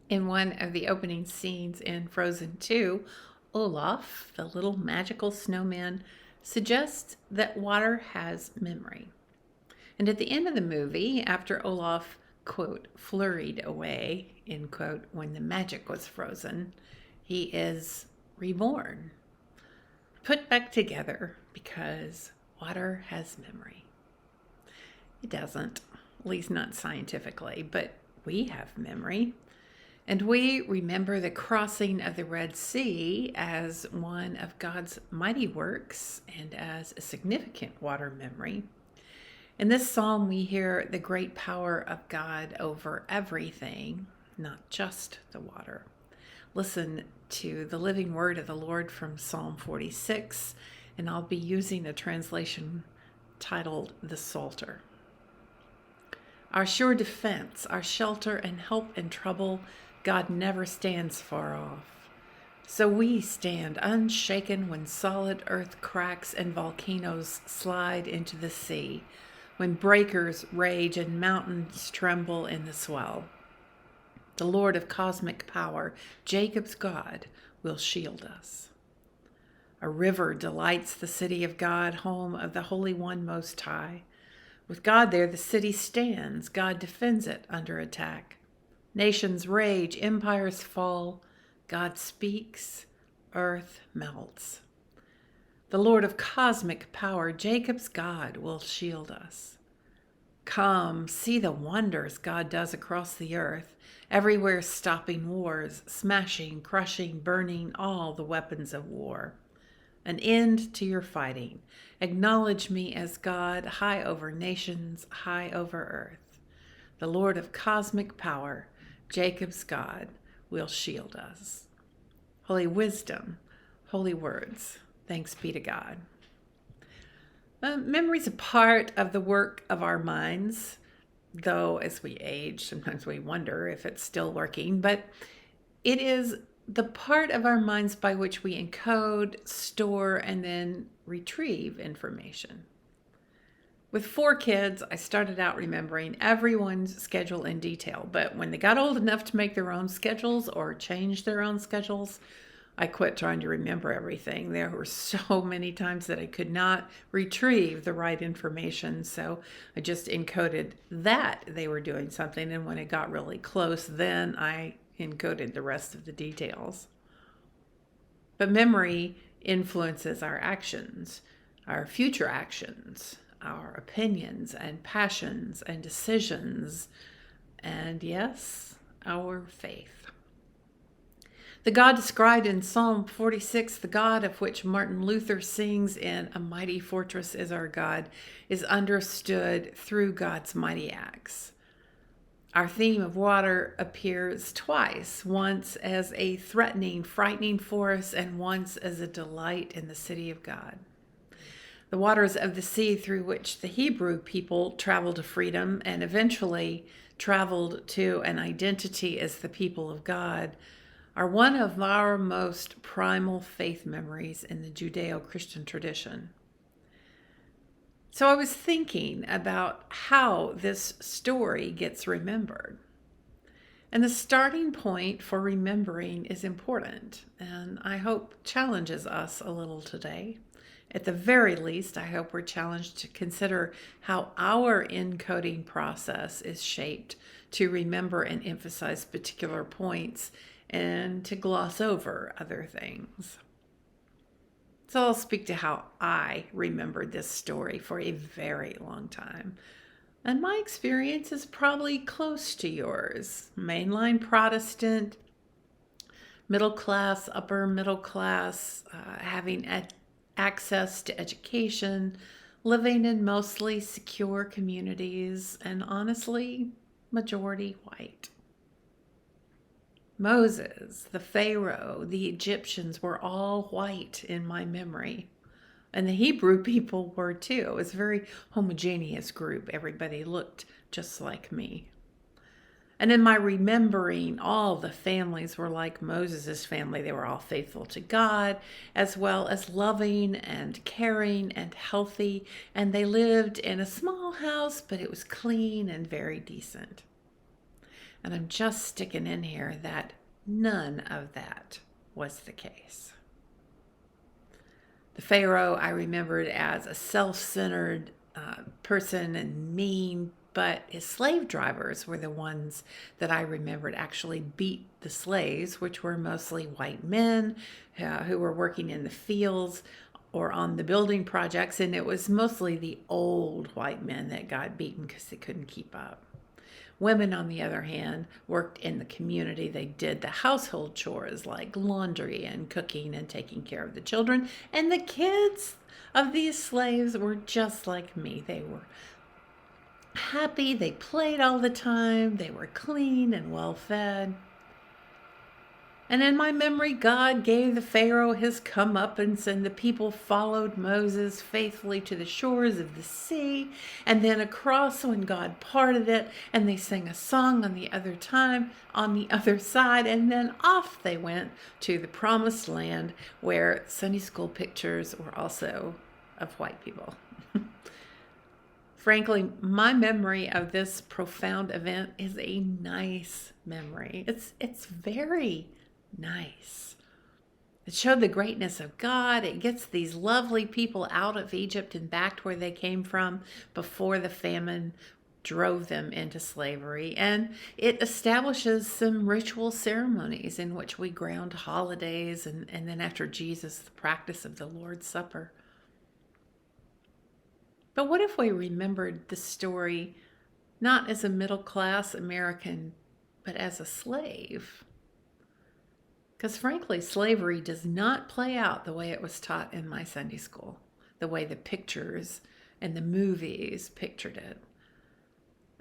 In one of the opening scenes in Frozen 2, Olaf, the little magical snowman, suggests that water has memory. And at the end of the movie, after Olaf, quote, flurried away, end quote, when the magic was frozen, he is reborn, put back together because water has memory. It doesn't, at least not scientifically, but we have memory. And we remember the crossing of the Red Sea as one of God's mighty works and as a significant water memory. In this psalm, we hear the great power of God over everything, not just the water. Listen to the living word of the Lord from Psalm 46, and I'll be using a translation titled The Psalter. Our sure defense, our shelter and help in trouble, God never stands far off. So we stand unshaken when solid earth cracks and volcanoes slide into the sea, when breakers rage and mountains tremble in the swell. The Lord of cosmic power, Jacob's God, will shield us. A river delights the city of God, home of the Holy One Most High. With God there, the city stands. God defends it under attack. Nations rage, empires fall. God speaks, earth melts. The Lord of cosmic power, Jacob's God, will shield us. Come, see the wonders God does across the earth, everywhere stopping wars, smashing, crushing, burning all the weapons of war. An end to your fighting. Acknowledge me as God, high over nations, high over earth. The Lord of cosmic power, Jacob's God, will shield us. Holy wisdom, holy words, thanks be to God. Memory is a part of the work of our minds, though as we age, sometimes we wonder if it's still working, but it is the part of our minds by which we encode, store, and then retrieve information. With 4 kids, I started out remembering everyone's schedule in detail, but when they got old enough to make their own schedules or change their own schedules, I quit trying to remember everything. There were so many times that I could not retrieve the right information, so I just encoded that they were doing something, and when it got really close, then I encoded the rest of the details. But memory influences our actions, our future actions, our opinions and passions and decisions, and yes, our faith. The God described in Psalm 46, the God of which Martin Luther sings in A Mighty Fortress is Our God, is understood through God's mighty acts. Our theme of water appears twice, once as a threatening, frightening force, and once as a delight in the city of God. The waters of the sea through which the Hebrew people traveled to freedom and eventually traveled to an identity as the people of God are one of our most primal faith memories in the Judeo-Christian tradition. So I was thinking about how this story gets remembered. And the starting point for remembering is important, and I hope challenges us a little today. At the very least, I hope we're challenged to consider how our encoding process is shaped to remember and emphasize particular points and to gloss over other things. So I'll speak to how I remembered this story for a very long time. And my experience is probably close to yours. Mainline Protestant, middle class, upper middle class, having access to education, living in mostly secure communities, and honestly, majority white. Moses, the Pharaoh, the Egyptians were all white in my memory. And the Hebrew people were too. It was a very homogeneous group. Everybody looked just like me. And in my remembering, all the families were like Moses' family. They were all faithful to God, as well as loving and caring and healthy. And they lived in a small house, but it was clean and very decent. And I'm just sticking in here that none of that was the case. The Pharaoh I remembered as a self-centered person and mean, but his slave drivers were the ones that I remembered actually beat the slaves, which were mostly white men who were working in the fields or on the building projects, and it was mostly the old white men that got beaten because they couldn't keep up. Women, on the other hand, worked in the community. They did the household chores like laundry and cooking and taking care of the children. And the kids of these slaves were just like me. They were happy. They played all the time. They were clean and well fed. And in my memory, God gave the Pharaoh his comeuppance, and the people followed Moses faithfully to the shores of the sea, and then across when God parted it, and they sang a song on the other side, and then off they went to the promised land, where Sunday school pictures were also of white people. Frankly, my memory of this profound event is a nice memory. It's very nice. It showed the greatness of God. It gets these lovely people out of Egypt and back to where they came from before the famine drove them into slavery. And it establishes some ritual ceremonies in which we ground holidays and then after Jesus, the practice of the Lord's Supper. But what if we remembered the story not as a middle-class American, but as a slave? Because frankly, slavery does not play out the way it was taught in my Sunday school, the way the pictures and the movies pictured it.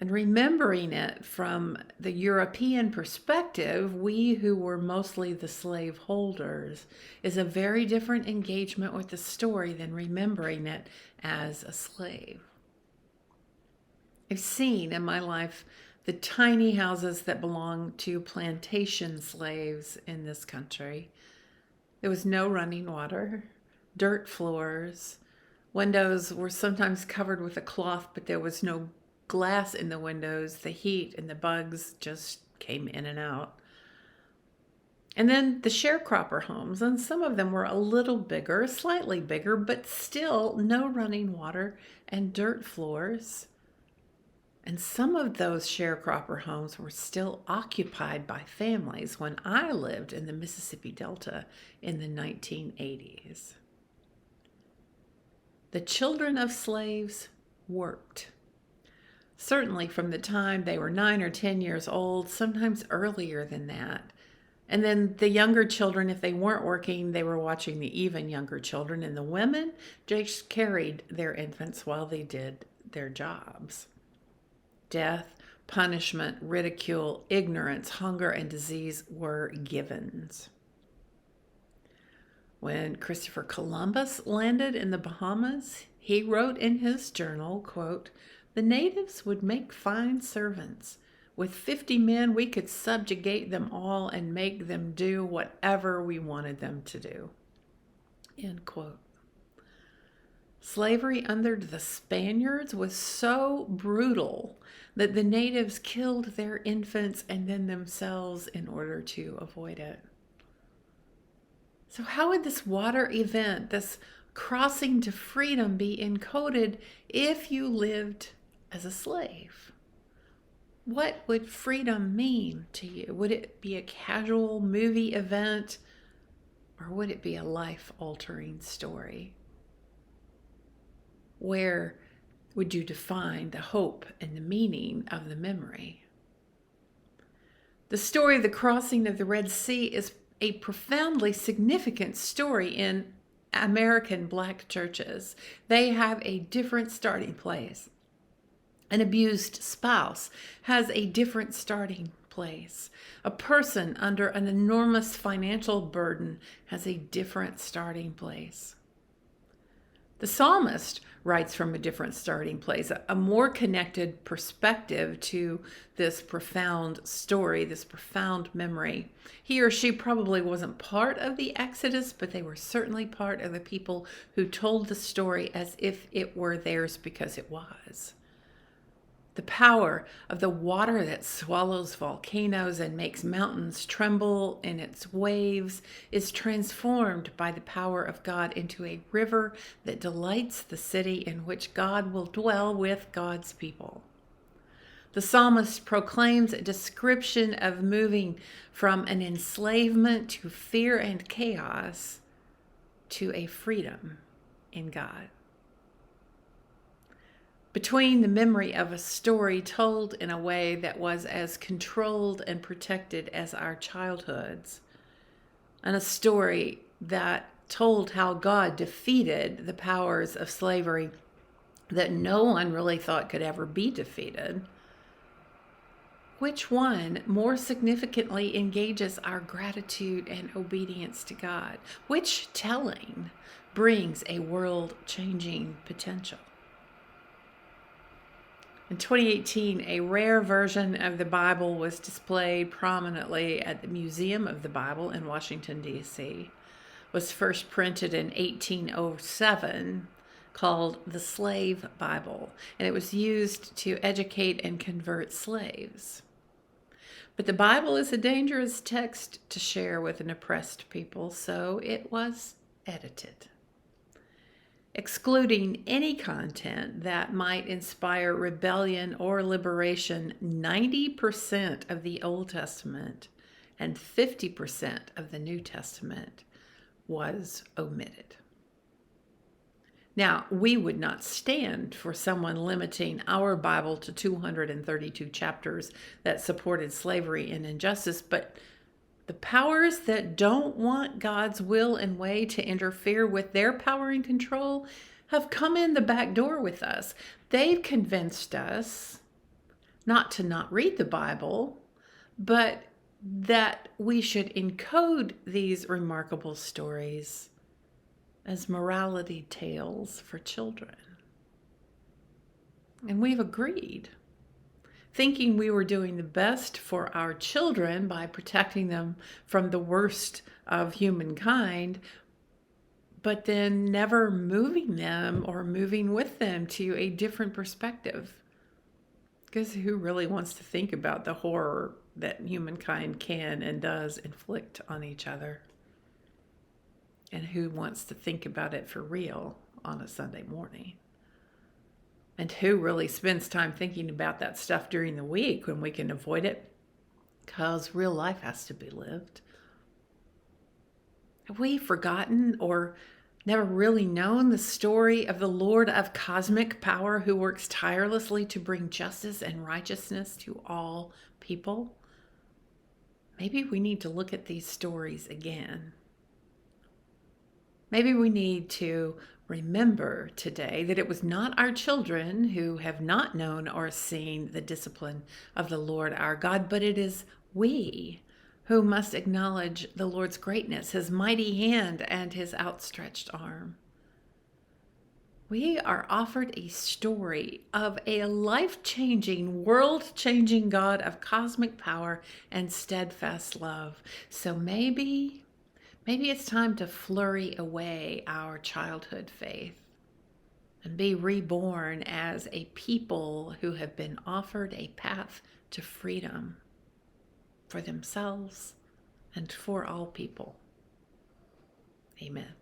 And remembering it from the European perspective, we who were mostly the slave holders, is a very different engagement with the story than remembering it as a slave. I've seen in my life the tiny houses that belonged to plantation slaves in this country. There was no running water, dirt floors. Windows were sometimes covered with a cloth, but there was no glass in the windows. The heat and the bugs just came in and out. And then the sharecropper homes, and some of them were a little bigger, slightly bigger, but still no running water and dirt floors. And some of those sharecropper homes were still occupied by families when I lived in the Mississippi Delta in the 1980s. The children of slaves worked. Certainly from the time they were 9 or 10 years old, sometimes earlier than that. And then the younger children, if they weren't working, they were watching the even younger children. And the women just carried their infants while they did their jobs. Death, punishment, ridicule, ignorance, hunger, and disease were givens. When Christopher Columbus landed in the Bahamas, he wrote in his journal, quote, "The natives would make fine servants. With 50 men, we could subjugate them all and make them do whatever we wanted them to do." End quote. Slavery under the Spaniards was so brutal that the natives killed their infants and then themselves in order to avoid it. So how would this water event, this crossing to freedom, be encoded if you lived as a slave? What would freedom mean to you? Would it be a casual movie event, or would it be a life-altering story? Where would you define the hope and the meaning of the memory? The story of the crossing of the Red Sea is a profoundly significant story in American Black churches. They have a different starting place. An abused spouse has a different starting place. A person under an enormous financial burden has a different starting place. The psalmist writes from a different starting place, a more connected perspective to this profound story, this profound memory. He or she probably wasn't part of the Exodus, but they were certainly part of the people who told the story as if it were theirs because it was. The power of the water that swallows volcanoes and makes mountains tremble in its waves is transformed by the power of God into a river that delights the city in which God will dwell with God's people. The psalmist proclaims a description of moving from an enslavement to fear and chaos to a freedom in God. Between the memory of a story told in a way that was as controlled and protected as our childhoods, and a story that told how God defeated the powers of slavery that no one really thought could ever be defeated, which one more significantly engages our gratitude and obedience to God? Which telling brings a world-changing potential? In 2018, a rare version of the Bible was displayed prominently at the Museum of the Bible in Washington, D.C. It was first printed in 1807, called the Slave Bible, and it was used to educate and convert slaves. But the Bible is a dangerous text to share with an oppressed people, so it was edited, excluding any content that might inspire rebellion or liberation. 90% of the Old Testament and 50% of the New Testament was omitted. Now, we would not stand for someone limiting our Bible to 232 chapters that supported slavery and injustice, but the powers that don't want God's will and way to interfere with their power and control have come in the back door with us. They've convinced us not to not read the Bible, but that we should encode these remarkable stories as morality tales for children. And we've agreed, thinking we were doing the best for our children by protecting them from the worst of humankind, but then never moving them or moving with them to a different perspective. Because who really wants to think about the horror that humankind can and does inflict on each other? And who wants to think about it for real on a Sunday morning? And who really spends time thinking about that stuff during the week when we can avoid it? Because real life has to be lived. Have we forgotten or never really known the story of the Lord of cosmic power who works tirelessly to bring justice and righteousness to all people? Maybe we need to look at these stories again. Maybe we need to remember today that it was not our children who have not known or seen the discipline of the Lord our God, but it is we who must acknowledge the Lord's greatness, his mighty hand, and his outstretched arm. We are offered a story of a life-changing, world-changing God of cosmic power and steadfast love. So maybe it's time to flurry away our childhood faith and be reborn as a people who have been offered a path to freedom for themselves and for all people. Amen.